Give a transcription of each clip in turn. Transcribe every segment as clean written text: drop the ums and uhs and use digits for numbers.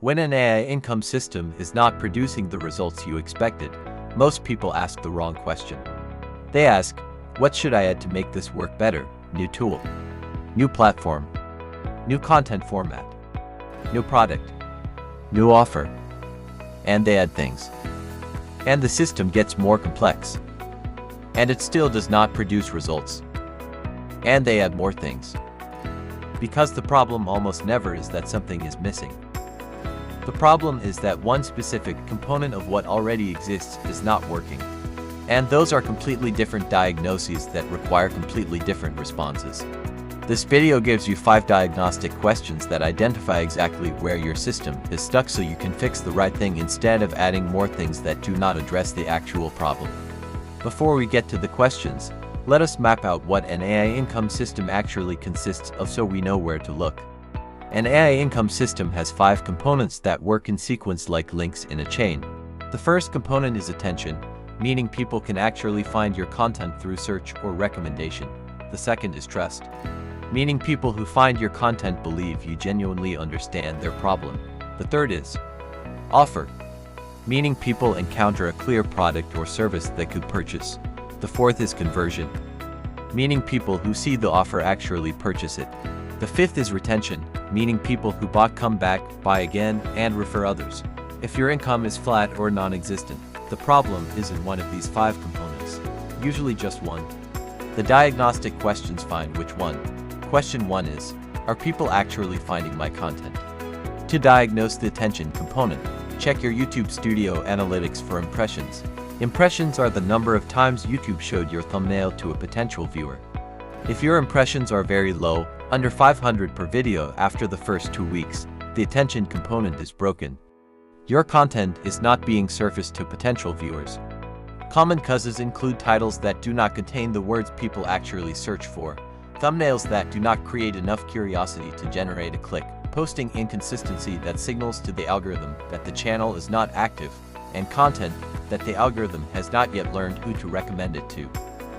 When an AI income system is not producing the results you expected, most people ask the wrong question. They ask, what should I add to make this work better? New tool, new platform, new content format, new product, new offer. And they add things. And the system gets more complex. And it still does not produce results. And they add more things. Because the problem almost never is that something is missing. The problem is that one specific component of what already exists is not working. And those are completely different diagnoses that require completely different responses. This video gives you 5 diagnostic questions that identify exactly where your system is stuck so you can fix the right thing instead of adding more things that do not address the actual problem. Before we get to the questions, let us map out what an AI income system actually consists of so we know where to look. An AI income system has 5 components that work in sequence like links in a chain. The first component is attention, meaning people can actually find your content through search or recommendation. The second is trust, meaning people who find your content believe you genuinely understand their problem. The third is offer, meaning people encounter a clear product or service they could purchase. The fourth is conversion, meaning people who see the offer actually purchase it. The fifth is retention, meaning people who bought come back, buy again, and refer others. If your income is flat or non-existent, the problem is in one of these 5 components, usually just one. The diagnostic questions find which one. Question 1 is, are people actually finding my content? To diagnose the attention component, check your YouTube Studio analytics for impressions. Impressions are the number of times YouTube showed your thumbnail to a potential viewer. If your impressions are very low, under 500 per video after the first 2 weeks, the attention component is broken. Your content is not being surfaced to potential viewers. Common causes include titles that do not contain the words people actually search for, thumbnails that do not create enough curiosity to generate a click, posting inconsistency that signals to the algorithm that the channel is not active, and content that the algorithm has not yet learned who to recommend it to.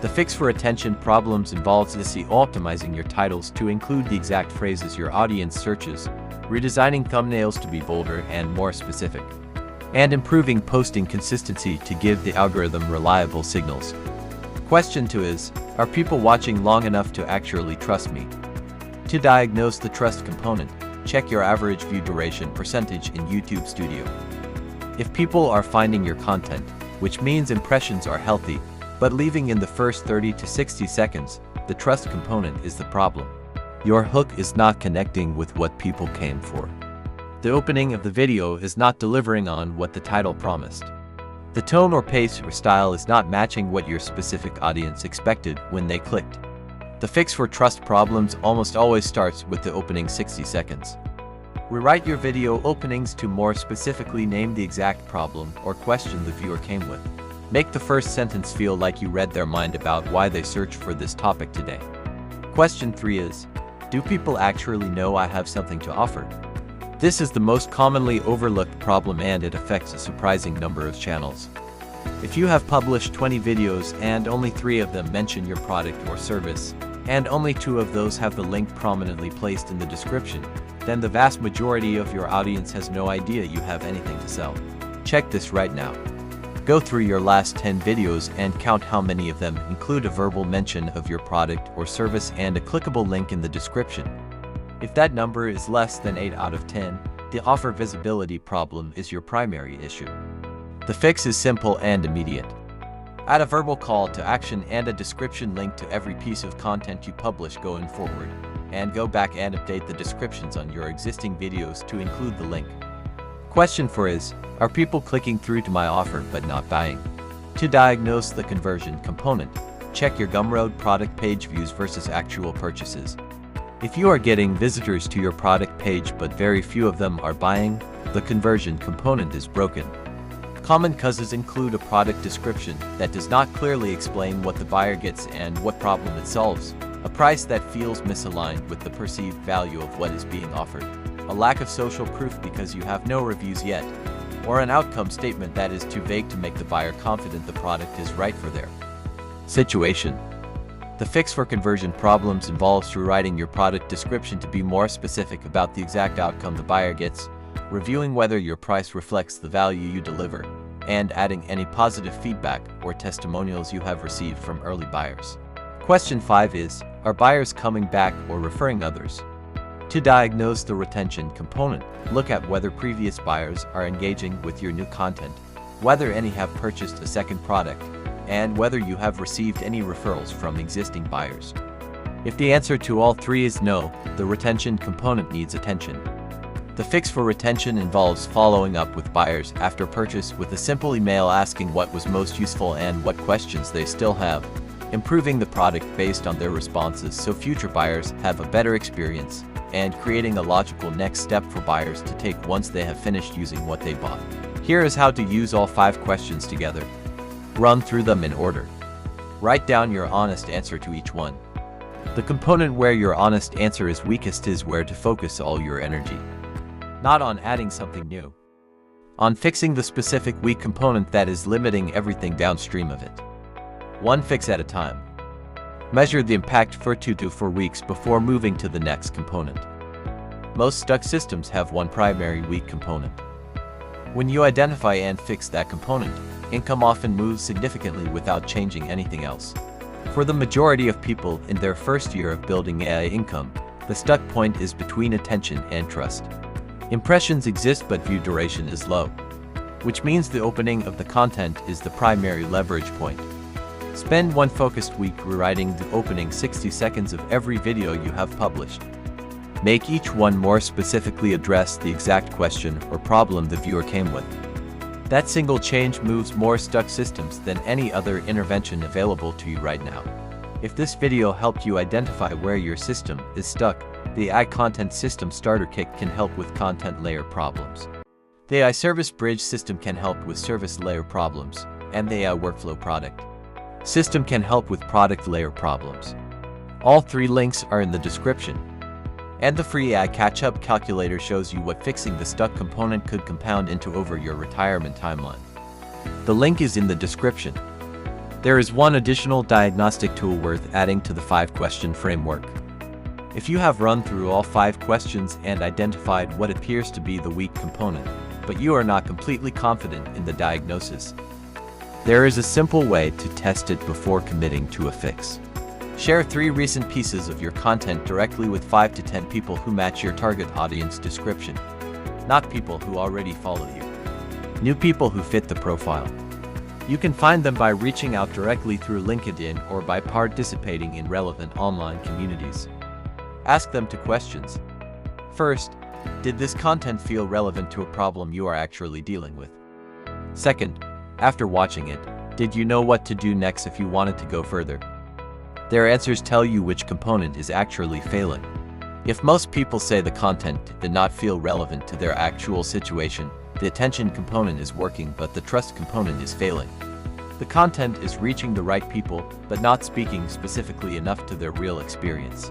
The fix for attention problems involves optimizing your titles to include the exact phrases your audience searches, redesigning thumbnails to be bolder and more specific, and improving posting consistency to give the algorithm reliable signals. Question 2 is, are people watching long enough to actually trust me? To diagnose the trust component, check your average view duration percentage in YouTube Studio. If people are finding your content, which means impressions are healthy, but leaving in the first 30 to 60 seconds, the trust component is the problem. Your hook is not connecting with what people came for. The opening of the video is not delivering on what the title promised. The tone or pace or style is not matching what your specific audience expected when they clicked. The fix for trust problems almost always starts with the opening 60 seconds. Rewrite your video openings to more specifically name the exact problem or question the viewer came with. Make the first sentence feel like you read their mind about why they searched for this topic today. Question 3 is, do people actually know I have something to offer? This is the most commonly overlooked problem and it affects a surprising number of channels. If you have published 20 videos and only 3 of them mention your product or service, and only 2 of those have the link prominently placed in the description, then the vast majority of your audience has no idea you have anything to sell. Check this right now. Go through your last 10 videos and count how many of them include a verbal mention of your product or service and a clickable link in the description. If that number is less than 8 out of 10, the offer visibility problem is your primary issue. The fix is simple and immediate. Add a verbal call to action and a description link to every piece of content you publish going forward, and go back and update the descriptions on your existing videos to include the link. Question 4 is, are people clicking through to my offer but not buying? To diagnose the conversion component, check your Gumroad product page views versus actual purchases. If you are getting visitors to your product page but very few of them are buying, the conversion component is broken. Common causes include a product description that does not clearly explain what the buyer gets and what problem it solves, a price that feels misaligned with the perceived value of what is being offered, a lack of social proof because you have no reviews yet, or an outcome statement that is too vague to make the buyer confident the product is right for their situation. The fix for conversion problems involves rewriting your product description to be more specific about the exact outcome the buyer gets, reviewing whether your price reflects the value you deliver, and adding any positive feedback or testimonials you have received from early buyers. Question 5 is, are buyers coming back or referring others? To diagnose the retention component, look at whether previous buyers are engaging with your new content, whether any have purchased a second product, and whether you have received any referrals from existing buyers. If the answer to all three is no, the retention component needs attention. The fix for retention involves following up with buyers after purchase with a simple email asking what was most useful and what questions they still have, improving the product based on their responses so future buyers have a better experience, and creating a logical next step for buyers to take once they have finished using what they bought. Here is how to use all 5 questions together. Run through them in order. Write down your honest answer to each one. The component where your honest answer is weakest is where to focus all your energy. Not on adding something new. On fixing the specific weak component that is limiting everything downstream of it. One fix at a time. Measure the impact for 2 to 4 weeks before moving to the next component. Most stuck systems have one primary weak component. When you identify and fix that component, income often moves significantly without changing anything else. For the majority of people in their first year of building AI income, the stuck point is between attention and trust. Impressions exist but view duration is low, which means the opening of the content is the primary leverage point. Spend one focused week rewriting the opening 60 seconds of every video you have published. Make each one more specifically address the exact question or problem the viewer came with. That single change moves more stuck systems than any other intervention available to you right now. If this video helped you identify where your system is stuck, the AI Content System Starter Kit can help with content layer problems. The AI Service Bridge system can help with service layer problems, and the AI Workflow Product system can help with product layer problems. All 3 links are in the description. And the free AI Catch-Up Calculator shows you what fixing the stuck component could compound into over your retirement timeline. The link is in the description. There is one additional diagnostic tool worth adding to the 5-question framework. If you have run through all 5 questions and identified what appears to be the weak component, but you are not completely confident in the diagnosis, there is a simple way to test it before committing to a fix. Share 3 recent pieces of your content directly with 5 to 10 people who match your target audience description. Not people who already follow you. New people who fit the profile. You can find them by reaching out directly through LinkedIn or by participating in relevant online communities. Ask them 2 questions. First, did this content feel relevant to a problem you are actually dealing with? Second, after watching it, did you know what to do next if you wanted to go further? Their answers tell you which component is actually failing. If most people say the content did not feel relevant to their actual situation, the attention component is working but the trust component is failing. The content is reaching the right people but not speaking specifically enough to their real experience.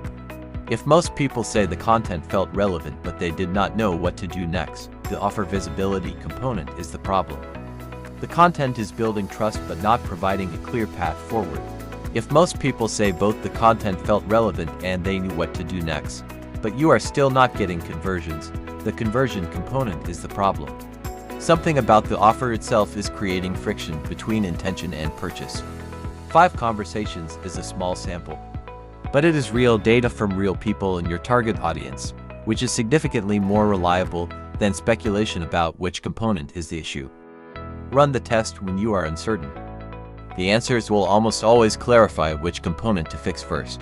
If most people say the content felt relevant but they did not know what to do next, the offer visibility component is the problem. The content is building trust but not providing a clear path forward. If most people say both the content felt relevant and they knew what to do next, but you are still not getting conversions, the conversion component is the problem. Something about the offer itself is creating friction between intention and purchase. 5 conversations is a small sample, but it is real data from real people in your target audience, which is significantly more reliable than speculation about which component is the issue. Run the test when you are uncertain. The answers will almost always clarify which component to fix first.